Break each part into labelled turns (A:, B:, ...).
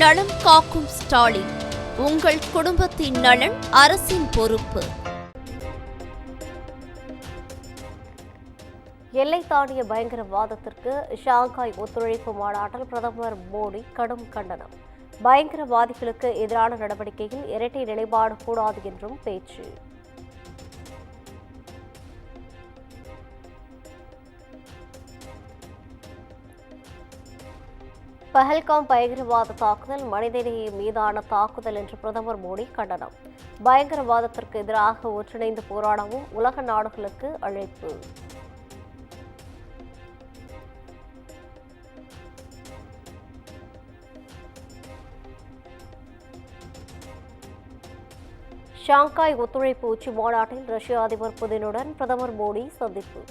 A: நலம் காக்கும் ஸ்டாலின். உங்கள் குடும்பத்தின் நலன் அரசின் பொறுப்பு.
B: எல்லை தாண்டிய பயங்கரவாதத்திற்கு ஷாங்காய் ஒத்துழைப்பு மாநாட்டில் பிரதமர் மோடி கடும் கண்டனம். பயங்கரவாதிகளுக்கு எதிரான நடவடிக்கையில் இரட்டை நிலைப்பாடு கூடாது என்றும் பேச்சு. பஹல்காம் பயங்கரவாத தாக்குதல் மனிதநேய மீதான தாக்குதல் என்று பிரதமர் மோடி கண்டனம். பயங்கரவாதத்திற்கு எதிராக ஒன்றிணைந்து போராடவும் உலக நாடுகளுக்கு அழைப்பு. ஷாங்காய் ஒத்துழைப்பு உச்சி மாநாட்டில் ரஷ்ய அதிபர் புதினுடன் பிரதமர் மோடி சந்திப்பு.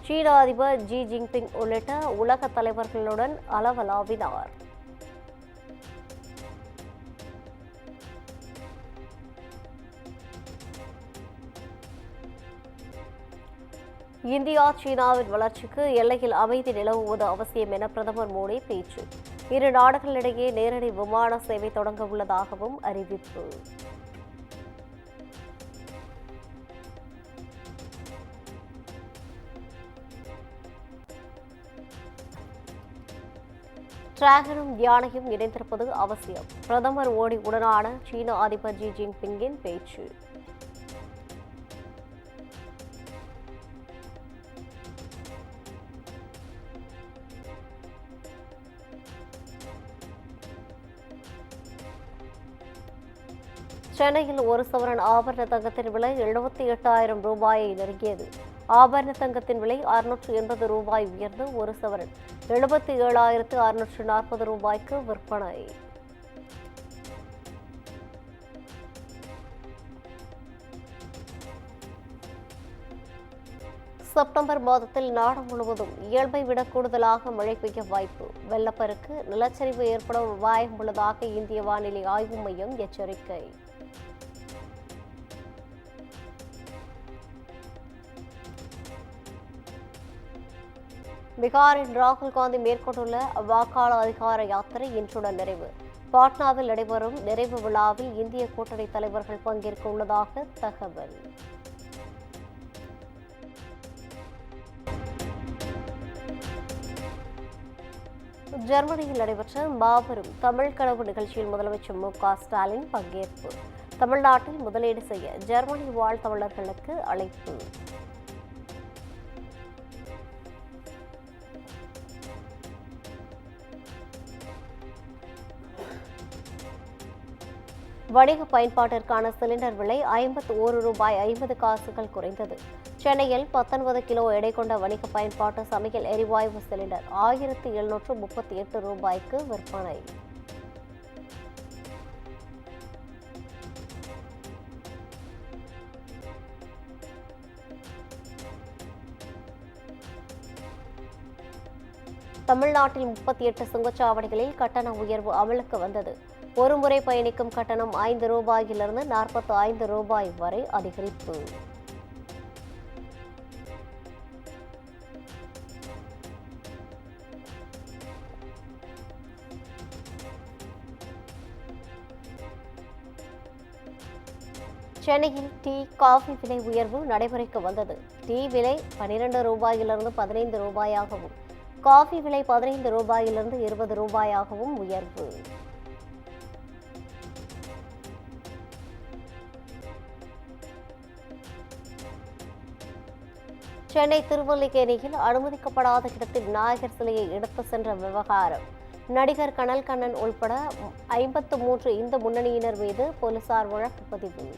B: சீன அதிபர் ஜி ஜின்பிங் உள்ளிட்ட உலக தலைவர்களுடன் அளவலாவினார். இந்தியா சீனாவின் வளர்ச்சிக்கு எல்லையில் அமைதி நிலவுவது அவசியம் என பிரதமர் மோடி பேச்சு. இரு நாடுகளிடையே நேரடி விமான சேவை தொடங்க உள்ளதாகவும் அறிவிப்பு. டிராகனும் யானையும் இணைந்திருப்பது அவசியம். பிரதமர் மோடி உடனான சீன அதிபர் ஜி ஜின்பிங்கின் பேச்சு. சென்னையில் ஒரு சவரன் ஆபரண தங்கத்தின் விலை 78,000 ரூபாயை நெருங்கியது. ஆபரண தங்கத்தின் விலை 680 ரூபாய் உயர்ந்து ஒரு சவரன் 77,640 ரூபாய்க்கு விற்பனை. செப்டம்பர் மாதத்தில் நாடு முழுவதும் இயல்பை விட கூடுதலாக மழை பெய்ய வாய்ப்பு. வெள்ளப்பெருக்கு, நிலச்சரிவு ஏற்பட அபாயம் உள்ளதாக இந்திய வானிலை ஆய்வு மையம் எச்சரிக்கை. பீகாரில் ராகுல் காந்தி மேற்கொண்டுள்ள வாக்காளர் அதிகார யாத்திரை இன்றுடன் நிறைவு. பாட்னாவில் நடைபெறும் நிறைவு விழாவில் இந்திய கூட்டணி தலைவர்கள் பங்கேற்க உள்ளதாக தகவல். ஜெர்மனியில் நடைபெற்ற மாபெரும் தமிழ் கனவு நிகழ்ச்சியில் முதலமைச்சர் மு.க.ஸ்டாலின் பங்கேற்பு. தமிழ்நாட்டில் முதலீடு செய்ய ஜெர்மனி வாழ் தமிழர்களுக்கு அழைப்பு. வணிக பயன்பாட்டிற்கான சிலிண்டர் விலை 51 ரூபாய் 50 காசுகள் குறைந்தது. சென்னையில் 19 கிலோ எடை கொண்ட வணிக பயன்பாட்டு சமையல் எரிவாயு சிலிண்டர் 1738 ரூபாய்க்கு விற்பனை. தமிழ்நாட்டில் 38 சுங்கச்சாவடிகளில் கட்டண உயர்வு அமலுக்கு வந்தது. ஒருமுறை பயணிக்கும் கட்டணம் 5 ரூபாயிலிருந்து 45 ரூபாய் வரை அதிகரிப்பு. சென்னையில் டீ, காஃபி விலை உயர்வு நடைமுறைக்கு வந்தது. டீ விலை 12 ரூபாயிலிருந்து 15 ரூபாயாகவும், காஃபி விலை 15 ரூபாயிலிருந்து 20 ரூபாயாகவும் உயர்வு. சென்னை திருவல்லிக்கேணியில் அனுமதிக்கப்படாத இடத்தில் விநாயகர் சிலையை எடுத்து சென்ற விவகாரம். நடிகர் கனல் கண்ணன் உள்பட 53 இந்து முன்னணியினர் மீது போலீசார் வழக்கு பதிவு.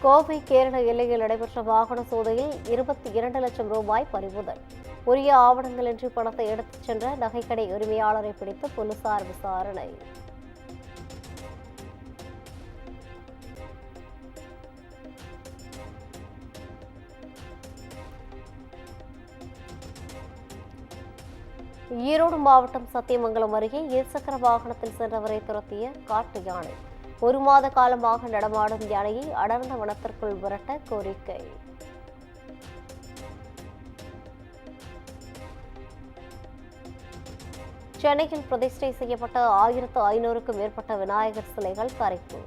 B: கோவை கேரள எல்லையில் நடைபெற்ற வாகன சோதனையில் 22 லட்சம் ரூபாய் பறிமுதல். உரிய ஆவணங்களின்றி பணத்தை எடுத்துச் சென்ற நகைக்கடை உரிமையாளரை பிடித்து போலீசார் விசாரணை. ஈரோடு மாவட்டம் சத்தியமங்கலம் அருகே இருசக்கர வாகனத்தில் சென்றவரை துரத்திய காட்டு யானை. 1 மாத காலமாக நடமாடும் யானையை அடர்ந்த வனத்திற்குள் விரட்ட கோரிக்கை. சென்னையில் பிரதிஷ்டை செய்யப்பட்ட 1500க்கும் மேற்பட்ட விநாயகர் சிலைகள் கரைப்பு.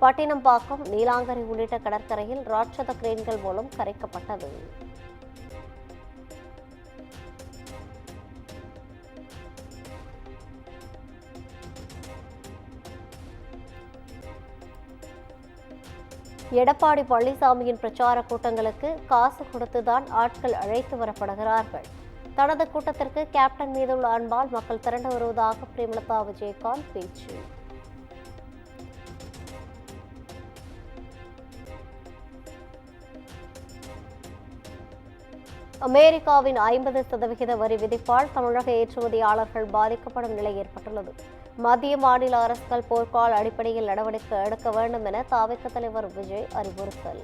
B: பட்டினம்பாக்கம், நீலாங்கரை உள்ளிட்ட கடற்கரையில் ராட்சத கிரேன்கள் மூலம் கரைக்கப்பட்டது. எடப்பாடி பழனிசாமியின் பிரச்சார கூட்டங்களுக்கு காசு கொடுத்துதான் ஆட்கள் அழைத்து வரப்படுகிறார்கள். தனது கூட்டத்திற்கு கேப்டன் மீதுள்ள அன்பால் மக்கள் திரண்டு வருவதாக பிரேமலதா விஜயகாந்த் பேச்சு. அமெரிக்காவின் 50% வரி விதிப்பால் தமிழக ஏற்றுமதியாளர்கள் பாதிக்கப்படும் நிலை ஏற்பட்டுள்ளது. மத்திய மாநில அரசுகள் போர்க்கால அடிப்படையில் நடவடிக்கை எடுக்க வேண்டும் என தவிக தலைவர் விஜய் அறிவுறுத்தல்.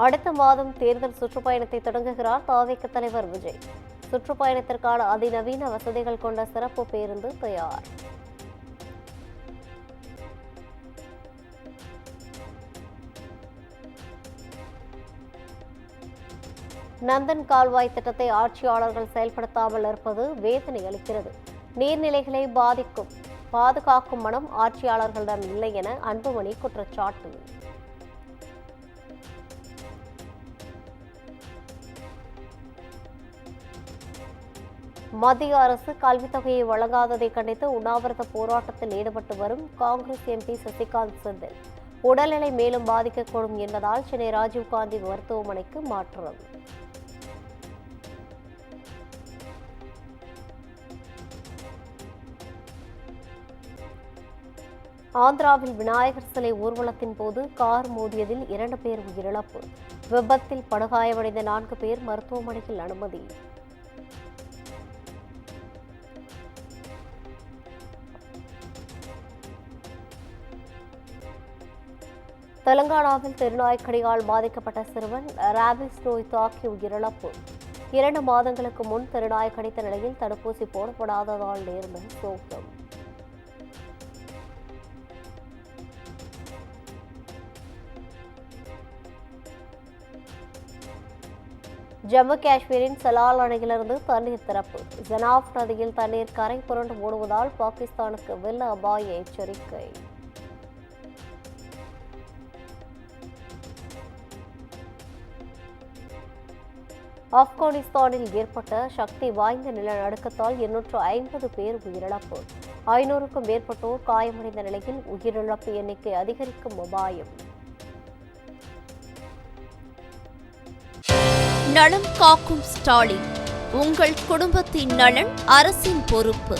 B: அடுத்த மாதம் தேர்தல் சுற்றுப்பயணத்தை தொடங்குகிறார் தவிக தலைவர் விஜய். சுற்றுப்பயணத்திற்கான அதிநவீன வசதிகள் கொண்ட சிறப்பு பேருந்து தயார். நந்தன் கால்வாய் திட்டத்தை ஆட்சியாளர்கள் செயல்படுத்தாமல் இருப்பது வேதனை அளிக்கிறது. நீர்நிலைகளை பாதுகாக்கும் மனம் ஆட்சியாளர்களிடம் இல்லை என அன்புமணி குற்றச்சாட்டு. மத்திய அரசு கல்வித் தொகையை வழங்காததை கண்டித்து உண்ணாவிரத போராட்டத்தில் ஈடுபட்டு வரும் காங்கிரஸ் எம்பி சசிகாந்த் செந்தில் உடல்நிலை மேலும் பாதிக்கக்கூடும் என்பதால் சென்னை ராஜீவ்காந்தி மருத்துவமனைக்கு மாற்றம். ஆந்திராவில் விநாயகர் சிலை ஊர்வலத்தின் போது கார் மோதியதில் 2 பேர் உயிரிழப்பு. விபத்தில் படுகாயமடைந்த 4 பேர் மருத்துவமனையில் அனுமதி. தெலங்கானாவில் தெருநாய்க்கடியால் பாதிக்கப்பட்ட சிறுவன் ராபிஸ் நோய் தாக்கி உயிரிழப்பு. 2 மாதங்களுக்கு முன் தெருநாய் கடித்த நிலையில் தடுப்பூசி போடப்படாததால் நேர்ந்த சோகம். ஜம்மு காஷ்மீரின் சலால் அணையிலிருந்து தண்ணீர் திறப்பு. ஜனாப் நதியில் தண்ணீர் கரை புரண்டு ஓடுவதால் பாகிஸ்தானுக்கு வெள்ள அபாய எச்சரிக்கை. ஆப்கானிஸ்தானில் ஏற்பட்ட சக்தி வாய்ந்த நிலநடுக்கத்தால் 250 பேர் உயிரிழப்பு. 500க்கும் மேற்பட்டோர் காயமடைந்த நிலையில் உயிரிழப்பு எண்ணிக்கை அதிகரிக்கும் அபாயம்.
A: நலம் காக்கும் ஸ்டாலின். உங்கள் குடும்பத்தின் நலன் அரசின் பொறுப்பு.